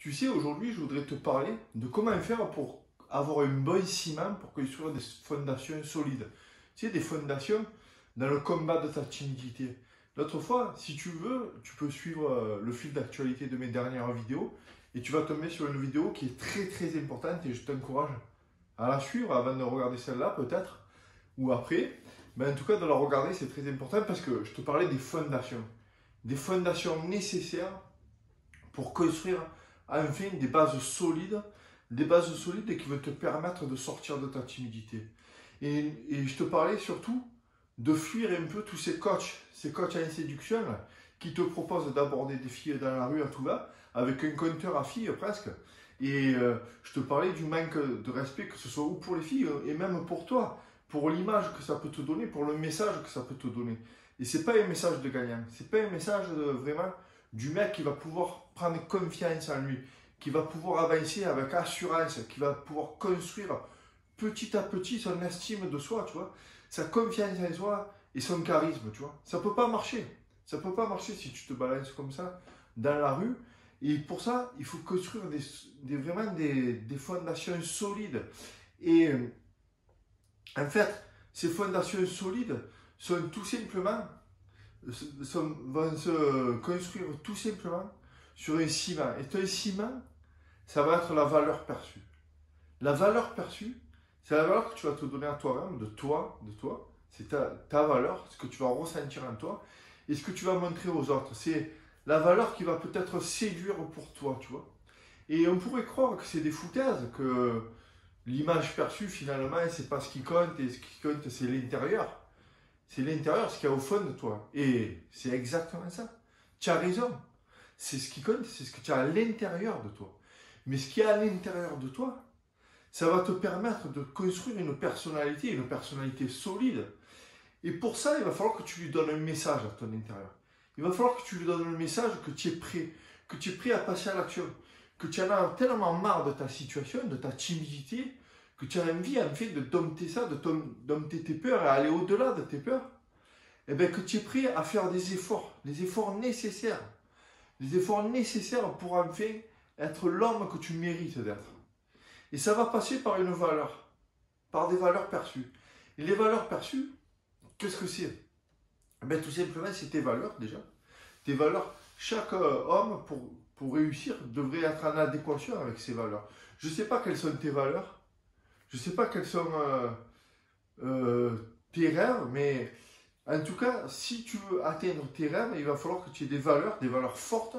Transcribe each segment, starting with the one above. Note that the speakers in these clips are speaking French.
Tu sais, aujourd'hui, je voudrais te parler de comment faire pour avoir un bon ciment pour construire des fondations solides. Tu sais, des fondations dans le combat de ta timidité. L'autre fois, si tu veux, tu peux suivre le fil d'actualité de mes dernières vidéos et tu vas tomber sur une vidéo qui est très très importante et je t'encourage à la suivre avant de regarder celle-là peut-être ou après. Mais en tout cas, de la regarder, c'est très important parce que je te parlais des fondations. Des fondations nécessaires pour construire enfin des bases solides qui vont te permettre de sortir de ta timidité. Et je te parlais surtout de fuir un peu tous ces coachs en séduction là, qui te proposent d'aborder des filles dans la rue à tout va, avec un compteur à filles presque. Et je te parlais du manque de respect, que ce soit ou pour les filles et même pour toi, pour l'image que ça peut te donner, pour le message que ça peut te donner. Et c'est pas un message de gagnant, c'est pas un message vraiment du mec qui va pouvoir prendre confiance en lui, qui va pouvoir avancer avec assurance, qui va pouvoir construire petit à petit son estime de soi, tu vois, sa confiance en soi et son charisme, tu vois. Ça peut pas marcher. Ça peut pas marcher si tu te balances comme ça dans la rue. Et pour ça, il faut construire vraiment des fondations solides. Et en fait, ces fondations solides sont tout simplement vont se construire tout simplement sur un ciment. Et ton ciment, ça va être la valeur perçue. La valeur perçue, c'est la valeur que tu vas te donner à toi-même, de toi. C'est ta valeur, ce que tu vas ressentir en toi et ce que tu vas montrer aux autres. C'est la valeur qui va peut-être séduire pour toi, tu vois. Et on pourrait croire que c'est des foutaises, que l'image perçue, finalement, c'est pas ce qui compte, et ce qui compte, c'est l'intérieur. C'est l'intérieur, ce qu'il y a au fond de toi. Et c'est exactement ça. Tu as raison. C'est ce qui compte, c'est ce que tu as à l'intérieur de toi. Mais ce qui est à l'intérieur de toi, ça va te permettre de construire une personnalité solide. Et pour ça, il va falloir que tu lui donnes un message à ton intérieur. Il va falloir que tu lui donnes un message que tu es prêt à passer à l'action, que tu en as tellement marre de ta situation, de ta timidité, que tu as envie en fait de dompter ça, de dompter tes peurs et aller au-delà de tes peurs, et bien que tu es prêt à faire des efforts nécessaires pour enfin être l'homme que tu mérites d'être. Et ça va passer par une valeur, par des valeurs perçues. Et les valeurs perçues, qu'est-ce que c'est? Ben, tout simplement, c'est tes valeurs déjà. Tes valeurs, chaque homme, pour réussir, devrait être en adéquation avec ses valeurs. Je ne sais pas quelles sont tes valeurs, je ne sais pas quels sont tes rêves, mais en tout cas, si tu veux atteindre tes rêves, il va falloir que tu aies des valeurs fortes,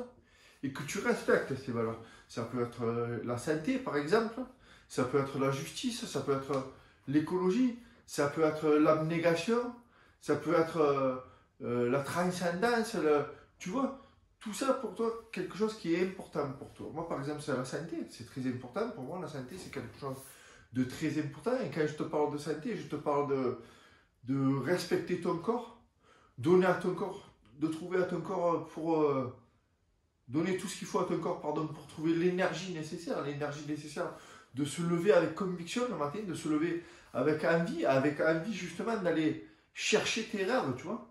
et que tu respectes ces valeurs. Ça peut être la santé, par exemple, ça peut être la justice, ça peut être l'écologie, ça peut être l'abnégation, ça peut être la transcendance, tu vois, tout ça pour toi, quelque chose qui est important pour toi. Moi, par exemple, c'est la santé, c'est très important pour moi, la santé, c'est quelque chose de très important. Et quand je te parle de santé, je te parle de respecter ton corps, donner à ton corps, de trouver à ton corps pour donner tout ce qu'il faut à ton corps, pardon, pour trouver l'énergie nécessaire de se lever avec conviction le matin, de se lever avec envie justement d'aller chercher tes rêves, tu vois.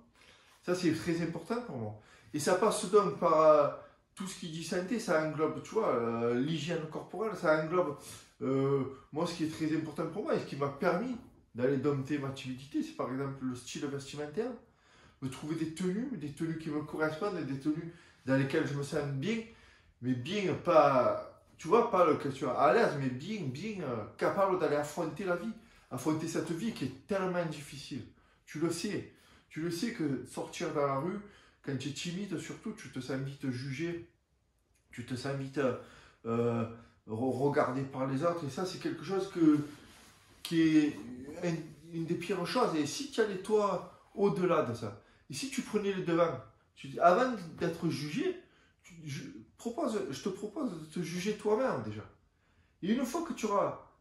Ça, c'est très important pour moi. Et ça passe donc par tout ce qui dit santé, ça englobe, tu vois, l'hygiène corporelle, ça englobe, moi, ce qui est très important pour moi et ce qui m'a permis d'aller dompter ma timidité, c'est par exemple le style vestimentaire, de trouver des tenues qui me correspondent et des tenues dans lesquelles je me sens bien, mais bien pas, tu vois, pas que tu es à l'aise, mais bien capable d'aller affronter la vie, affronter cette vie qui est tellement difficile. Tu le sais que sortir dans la rue, quand tu es timide surtout, tu te sens vite jugé, tu te sens vite regardé par les autres, et ça c'est quelque chose qui est une des pires choses. Et si tu allais toi au-delà de ça, et si tu prenais le devant, avant d'être jugé, je te propose de te juger toi-même déjà. Et une fois que tu auras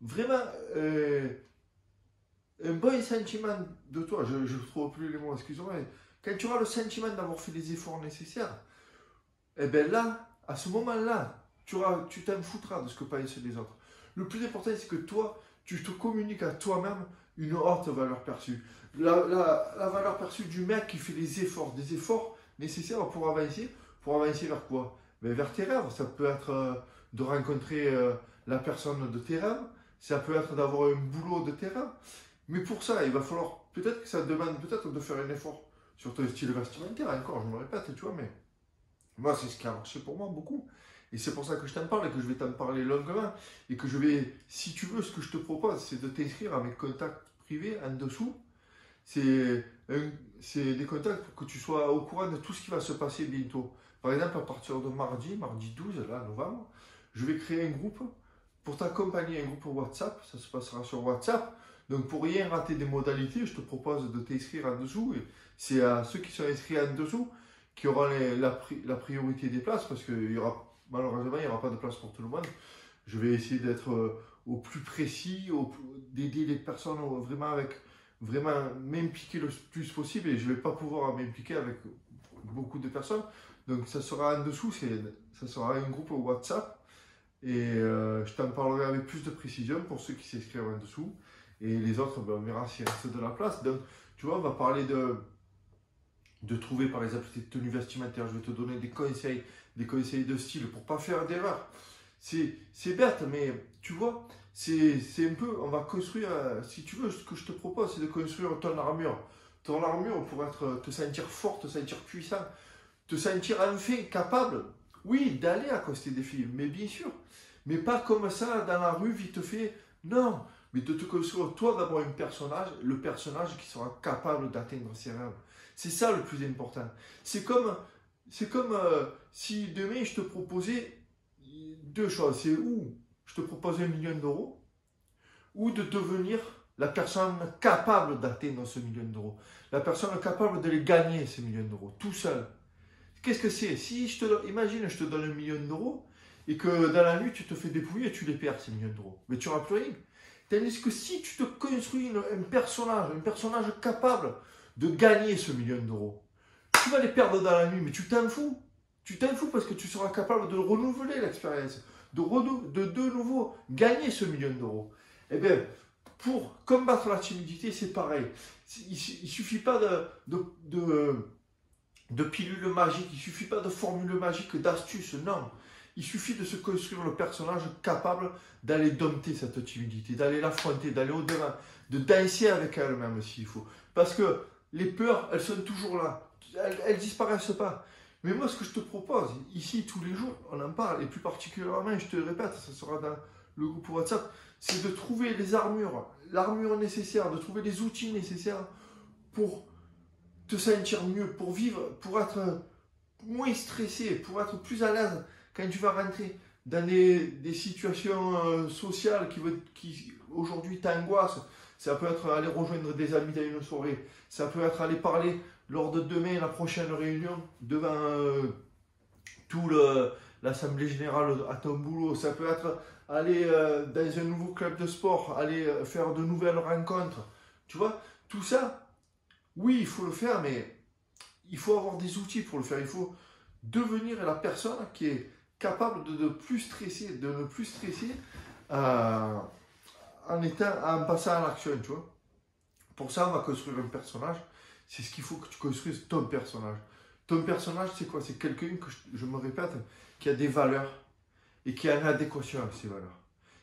vraiment un bon sentiment de toi, je ne trouve plus les mots, excuse-moi, mais quand tu auras le sentiment d'avoir fait les efforts nécessaires, et bien là, à ce moment-là, tu t'en foutras de ce que pensent les autres. Le plus important, c'est que toi, tu te communiques à toi-même une haute valeur perçue. La valeur perçue du mec qui fait des efforts nécessaires pour avancer vers quoi? ben, vers tes rêves. Ça peut être de rencontrer la personne de tes rêves. Ça peut être d'avoir un boulot de tes rêves. Mais pour ça, il va falloir, peut-être que ça demande peut-être de faire un effort sur ton style vestimentaire. Encore, je me répète, tu vois, mais moi, c'est ce qui a marché pour moi beaucoup. Et c'est pour ça que je t'en parle et que je vais t'en parler longuement. Et que je vais, si tu veux, ce que je te propose, c'est de t'inscrire à mes contacts privés en dessous. C'est des contacts pour que tu sois au courant de tout ce qui va se passer bientôt. Par exemple, à partir de mardi 12, là, novembre, je vais créer un groupe pour t'accompagner, un groupe WhatsApp. Ça se passera sur WhatsApp. Donc, pour rien rater des modalités, je te propose de t'inscrire en dessous. Et c'est à ceux qui sont inscrits en dessous qui auront la priorité des places parce que malheureusement, il n'y aura pas de place pour tout le monde. Je vais essayer d'être au plus précis, d'aider les personnes vraiment m'impliquer le plus possible et je ne vais pas pouvoir m'impliquer avec beaucoup de personnes. Donc ça sera en dessous, ça sera un groupe WhatsApp et je t'en parlerai avec plus de précision pour ceux qui s'inscrivent en dessous et les autres, ben, on verra s'il reste de la place. Donc tu vois, on va parler de trouver par exemple tes tenues vestimentaires. Je vais te donner des conseils de style pour pas faire d'erreur. C'est bête, mais tu vois, c'est un peu, on va construire, si tu veux, ce que je te propose, c'est de construire ton armure. Ton armure pour te sentir fort, te sentir puissant, te sentir enfin capable, oui, d'aller accoster des filles, mais bien sûr, mais pas comme ça, dans la rue, vite fait, non, mais de te construire, toi, d'avoir le personnage qui sera capable d'atteindre ses rêves. C'est ça le plus important. C'est comme si demain je te proposais deux choses. C'est ou je te propose 1 million d'euros, ou de devenir la personne capable d'atteindre ce million d'euros. La personne capable de les gagner, ces millions d'euros, tout seul. Qu'est-ce que c'est? Si imagine, je te donne 1 million d'euros, et que dans la nuit, tu te fais dépouiller et tu les perds, ces millions d'euros. Mais tu n'auras plus rien. Tandis que si tu te construis un personnage capable de gagner ce million d'euros, tu vas les perdre dans la nuit, mais tu t'en fous. Tu t'en fous parce que tu seras capable de renouveler l'expérience, de nouveau gagner ce million d'euros. Eh bien, pour combattre la timidité, c'est pareil. Il ne suffit pas de pilules magiques, il ne suffit pas de formules magiques, d'astuces, non. Il suffit de se construire le personnage capable d'aller dompter cette timidité, d'aller l'affronter, d'aller au-devant, de danser avec elle-même s'il faut. Parce que les peurs, elles sont toujours là. Elles ne disparaissent pas. Mais moi, ce que je te propose, ici, tous les jours, on en parle, et plus particulièrement, je te le répète, ça sera dans le groupe WhatsApp, c'est de trouver les armures, l'armure nécessaire, de trouver les outils nécessaires pour te sentir mieux, pour vivre, pour être moins stressé, pour être plus à l'aise quand tu vas rentrer dans des situations sociales qui aujourd'hui t'angoissent. Ça peut être aller rejoindre des amis dans une soirée, ça peut être aller parler lors de demain, la prochaine réunion, devant l'Assemblée Générale à ton boulot, ça peut être aller dans un nouveau club de sport, aller faire de nouvelles rencontres. Tu vois, tout ça, oui, il faut le faire, mais il faut avoir des outils pour le faire. Il faut devenir la personne qui est capable de ne plus stresser, en passant à l'action, tu vois. Pour ça, on va construire un personnage. C'est ce qu'il faut que tu construises ton personnage. Ton personnage, c'est quoi? C'est quelqu'un que, je me répète, qui a des valeurs et qui est en adéquation avec ses valeurs.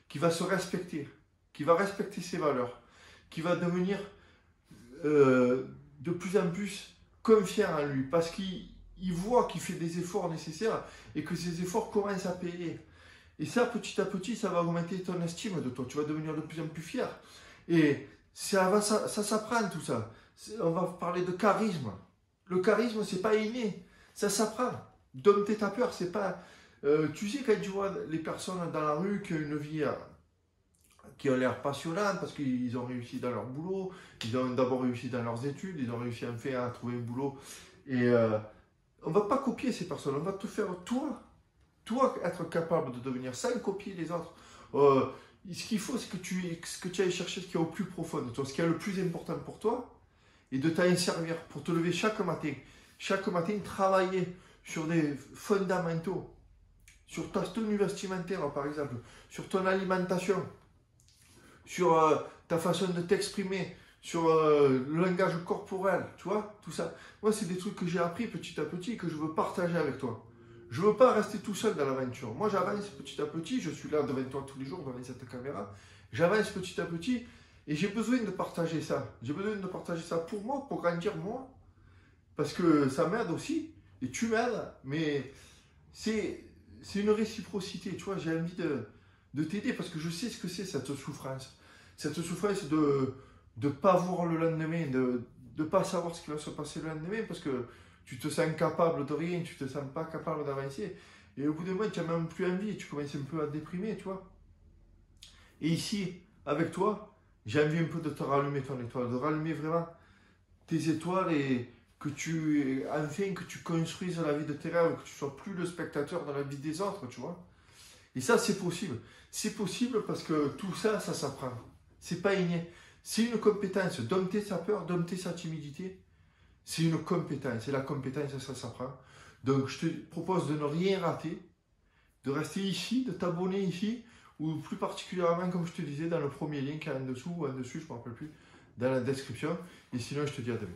Qui va se respecter, qui va respecter ses valeurs, qui va devenir de plus en plus confiant en lui parce qu'il voit qu'il fait des efforts nécessaires et que ces efforts commencent à payer. Et ça, petit à petit, ça va augmenter ton estime de toi. Tu vas devenir de plus en plus fier. Et ça s'apprend tout ça. On va parler de charisme. Le charisme, c'est pas inné. Ça s'apprend. Dompter ta peur, c'est pas... tu sais, quand tu vois les personnes dans la rue qui ont une vie qui ont l'air passionnante parce qu'ils ont réussi dans leur boulot, ils ont d'abord réussi dans leurs études, ils ont réussi enfin à trouver un boulot. Et on ne va pas copier ces personnes, on va te faire toi être capable de devenir sans copier les autres. Ce qu'il faut, c'est que tu ailles chercher ce qu'il y a au plus profond de toi, ce qui est le plus important pour toi, et de t'en servir pour te lever chaque matin. Chaque matin, travailler sur des fondamentaux, sur ta tenue vestimentaire par exemple, sur ton alimentation, sur ta façon de t'exprimer, sur le langage corporel, tu vois, tout ça. Moi, c'est des trucs que j'ai appris petit à petit et que je veux partager avec toi. Je ne veux pas rester tout seul dans l'aventure. Moi, j'avance petit à petit. Je suis là devant toi tous les jours, devant cette caméra. J'avance petit à petit et j'ai besoin de partager ça. J'ai besoin de partager ça pour moi, pour grandir moi. Parce que ça m'aide aussi. Et tu m'aides. Mais c'est une réciprocité. Tu vois, j'ai envie de t'aider parce que je sais ce que c'est cette souffrance. Cette souffrance de ne pas voir le lendemain, de ne pas savoir ce qui va se passer le lendemain parce que tu te sens incapable de rien, tu te sens pas capable d'avancer. Et au bout d'un moment, tu n'as même plus envie, tu commences un peu à déprimer, tu vois. Et ici, avec toi, j'ai envie un peu de te rallumer ton étoile, de rallumer vraiment tes étoiles et enfin, que tu construises la vie de tes rêves, que tu sois plus le spectateur dans la vie des autres, tu vois. Et ça, c'est possible. C'est possible parce que tout ça, ça s'apprend. C'est pas inné. C'est une compétence. Dompter sa peur, dompter sa timidité, c'est une compétence. Et la compétence, ça s'apprend. Donc, je te propose de ne rien rater, de rester ici, de t'abonner ici, ou plus particulièrement, comme je te disais, dans le premier lien qui est en dessous ou en dessus, je ne me rappelle plus, dans la description. Et sinon, je te dis à demain.